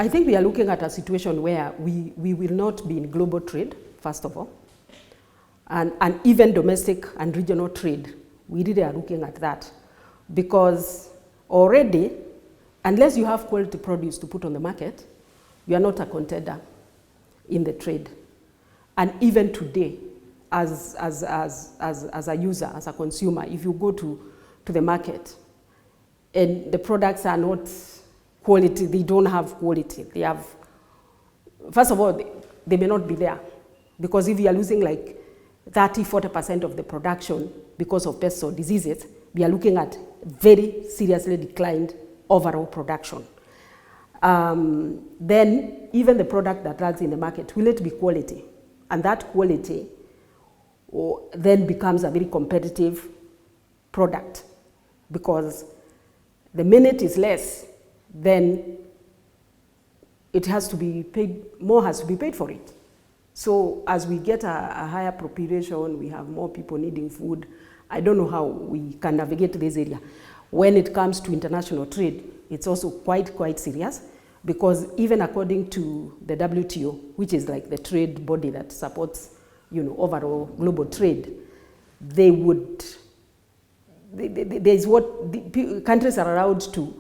I think we are looking at a situation where we will not be in global trade, first of all, and even domestic and regional trade. We really are looking at that because already, unless you have quality produce to put on the market, you are not a contender in the trade. And even today, as a user, as a consumer, if you go to the market and the products are not quality, they don't have quality. They have, first of all, they may not be there. Because if you are losing like 30–40% of the production because of pests or diseases, we are looking at very seriously declined overall production. Then even the product that runs in the market, will it be quality? And that quality then becomes a very competitive product, because the minute is less, then it has to be paid, more has to be paid for it. So as we get a higher population, we have more people needing food. I don't know how we can navigate this area. When it comes to international trade, it's also quite serious, because even according to the WTO, which is like the trade body that supports, overall global trade, there's what countries are allowed to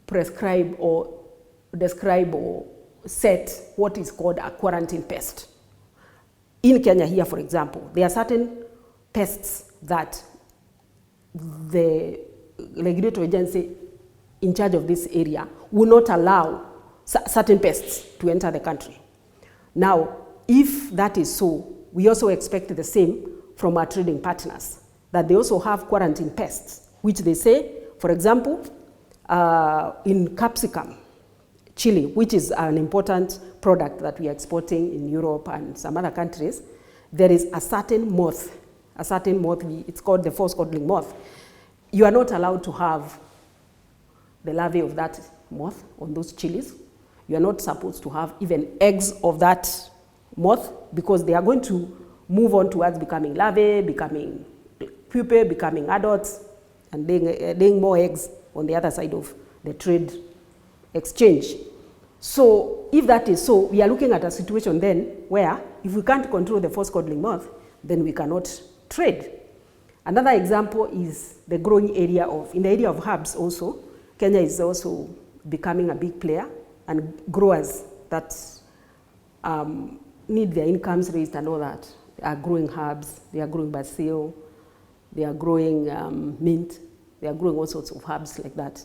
prescribe or describe or set what is called a quarantine pest. In Kenya here, for example, there are certain pests that the regulatory agency in charge of this area will not allow certain pests to enter the country. Now, if that is so, we also expect the same from our trading partners, that they also have quarantine pests, which they say, for example, in capsicum, chili, which is an important product that we are exporting in Europe and some other countries, there is a certain moth, it's called the force-codling moth. You are not allowed to have the larvae of that moth on those chilies. You are not supposed to have even eggs of that moth, because they are going to move on towards becoming larvae, becoming pupae, becoming adults, and laying more eggs on the other side of the trade exchange. So if that is so, we are looking at a situation then where if we can't control the force-codling moth, then we cannot trade. Another example is the growing area in the area of herbs also. Kenya is also becoming a big player, and growers that need their incomes raised and all that are growing herbs, they are growing basil, they are growing mint, they are growing all sorts of herbs like that.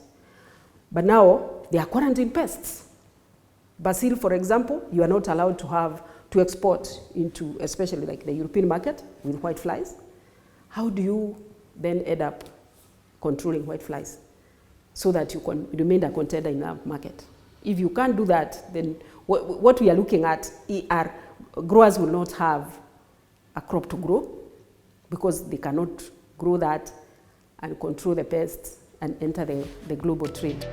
But now they are quarantine pests. Basil, for example, you are not allowed to export into, especially like the European market with white flies. How do you then end up controlling white flies so that you can remain a contender in that market? If you can't do that, then what we are looking at are growers will not have a crop to grow, because they cannot grow that and control the pests and enter the global trade.